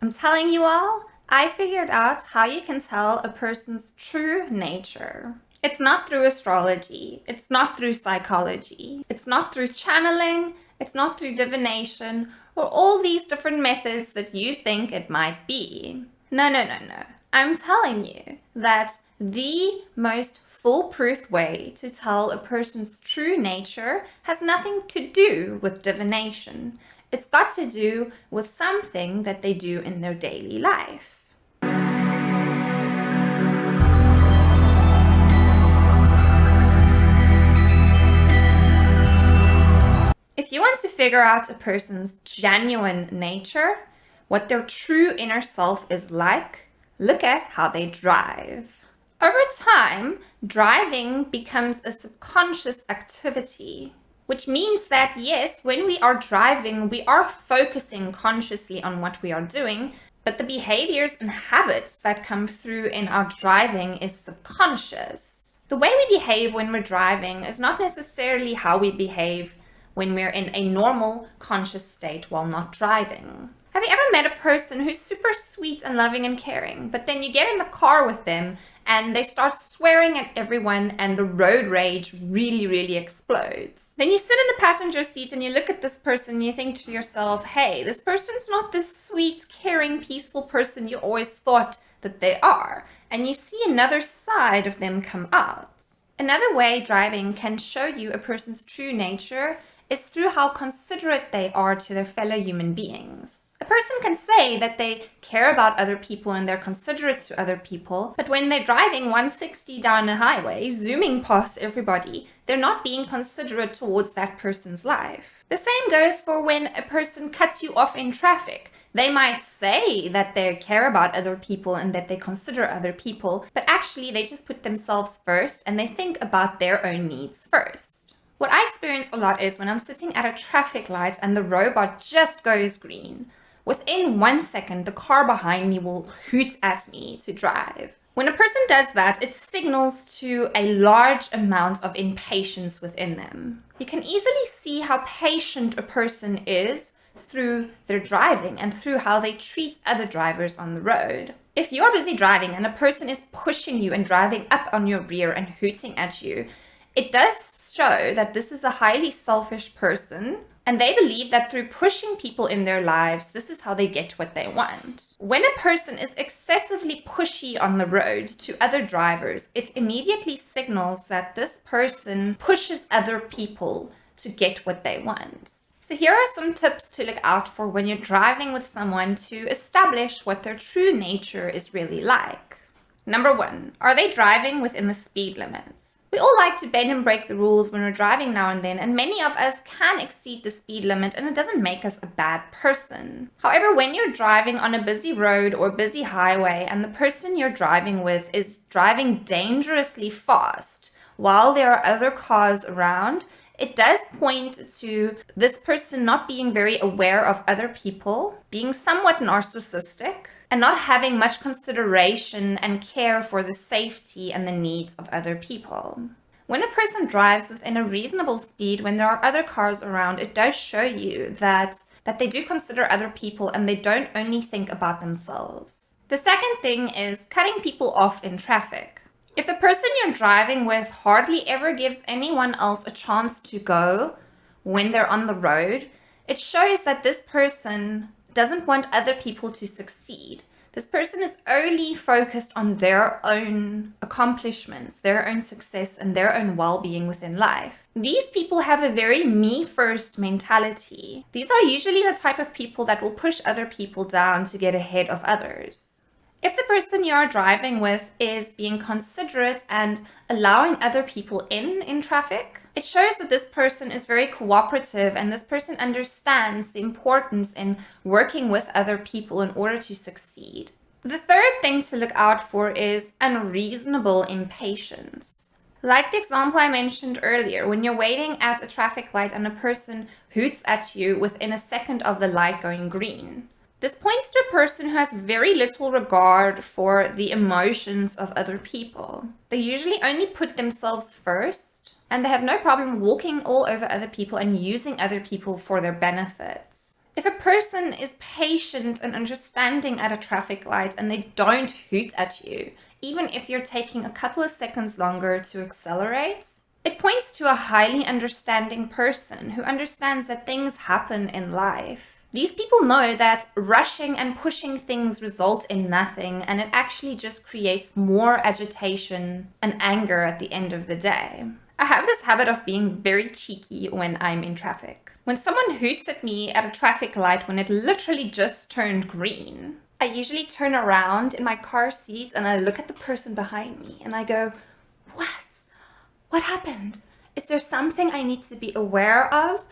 I'm telling you all, I figured out how you can tell a person's true nature. It's not through astrology, it's not through psychology, it's not through channeling, it's not through divination, or all these different methods that you think it might be. No. I'm telling you that the most foolproof way to tell a person's true nature has nothing to do with divination. It's got to do with something that they do in their daily life. If you want to figure out a person's genuine nature, what their true inner self is like, look at how they drive. Over time, driving becomes a subconscious activity, which means that yes, when we are driving, we are focusing consciously on what we are doing, but the behaviors and habits that come through in our driving is subconscious. The way we behave when we're driving is not necessarily how we behave when we're in a normal conscious state while not driving. Have you ever met a person who's super sweet and loving and caring, but then you get in the car with them and they start swearing at everyone and the road rage really explodes? Then you sit in the passenger seat and you look at this person and you think to yourself, hey, this person's not this sweet, caring, peaceful person you always thought that they are. And you see another side of them come out. Another way driving can show you a person's true nature is through how considerate they are to their fellow human beings. A person can say that they care about other people and they're considerate to other people, but when they're driving 160 down a highway, zooming past everybody, they're not being considerate towards that person's life. The same goes for when a person cuts you off in traffic. They might say that they care about other people and that they consider other people, but actually they just put themselves first and they think about their own needs first. What I experience a lot is when I'm sitting at a traffic light and the robot just goes green. Within 1 second, the car behind me will hoot at me to drive. When a person does that, it signals to a large amount of impatience within them. You can easily see how patient a person is through their driving and through how they treat other drivers on the road. If you're busy driving and a person is pushing you and driving up on your rear and hooting at you, it does show that this is a highly selfish person and they believe that through pushing people in their lives, this is how they get what they want. When a person is excessively pushy on the road to other drivers, it immediately signals that this person pushes other people to get what they want. So here are some tips to look out for when you're driving with someone to establish what their true nature is really like. Number 1, are they driving within the speed limit? We all like to bend and break the rules when we're driving now and then, and many of us can exceed the speed limit and it doesn't make us a bad person. However, when you're driving on a busy road or busy highway and the person you're driving with is driving dangerously fast while there are other cars around, it does point to this person not being very aware of other people, being somewhat narcissistic, and not having much consideration and care for the safety and the needs of other people. When a person drives within a reasonable speed when there are other cars around, it does show you that they do consider other people and they don't only think about themselves. The second thing is cutting people off in traffic. If the person you're driving with hardly ever gives anyone else a chance to go when they're on the road, it shows that this person doesn't want other people to succeed. This person is only focused on their own accomplishments, their own success, and their own well-being within life. These people have a very me-first mentality. These are usually the type of people that will push other people down to get ahead of others. If the person you're driving with is being considerate and allowing other people in traffic, it shows that this person is very cooperative and this person understands the importance in working with other people in order to succeed. The third thing to look out for is unreasonable impatience. Like the example I mentioned earlier, when you're waiting at a traffic light and a person hoots at you within a second of the light going green. This points to a person who has very little regard for the emotions of other people. They usually only put themselves first, and they have no problem walking all over other people and using other people for their benefits. If a person is patient and understanding at a traffic light and they don't hoot at you, even if you're taking a couple of seconds longer to accelerate, it points to a highly understanding person who understands that things happen in life. These people know that rushing and pushing things result in nothing, and it actually just creates more agitation and anger at the end of the day. I have this habit of being very cheeky when I'm in traffic. When someone hoots at me at a traffic light when it literally just turned green, I usually turn around in my car seat and I look at the person behind me and I go, "What? What happened? Is there something I need to be aware of?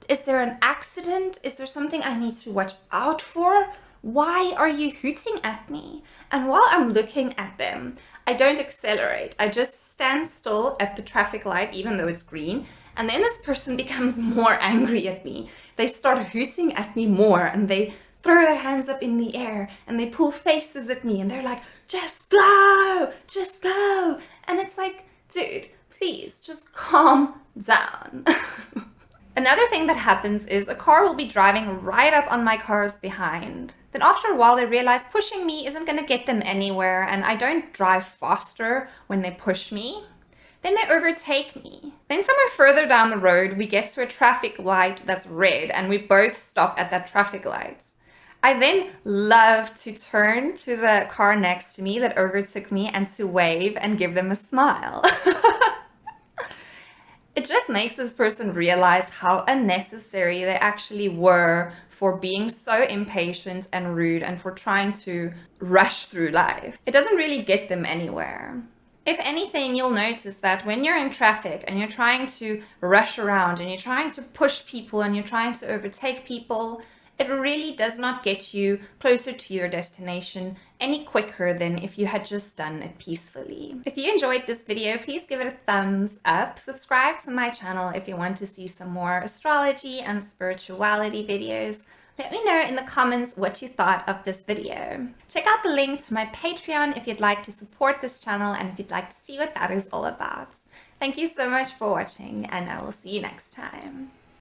Is there an accident? Is there something I need to watch out for? Why are you hooting at me?" And while I'm looking at them, I don't accelerate. I just stand still at the traffic light, even though it's green. And then this person becomes more angry at me. They start hooting at me more and they throw their hands up in the air and they pull faces at me and they're like, "Just go, just go." And it's like, dude, please just calm down. Another thing that happens is a car will be driving right up on my cars behind. Then after a while they realize pushing me isn't going to get them anywhere and I don't drive faster when they push me. Then they overtake me. Then somewhere further down the road we get to a traffic light that's red and we both stop at that traffic light. I then love to turn to the car next to me that overtook me and to wave and give them a smile. It just makes this person realize how unnecessary they actually were for being so impatient and rude and for trying to rush through life. It doesn't really get them anywhere. If anything, you'll notice that when you're in traffic and you're trying to rush around and you're trying to push people and you're trying to overtake people, it really does not get you closer to your destination any quicker than if you had just done it peacefully. If you enjoyed this video, please give it a thumbs up. Subscribe to my channel if you want to see some more astrology and spirituality videos. Let me know in the comments what you thought of this video. Check out the link to my Patreon if you'd like to support this channel and if you'd like to see what that is all about. Thank you so much for watching, and I will see you next time.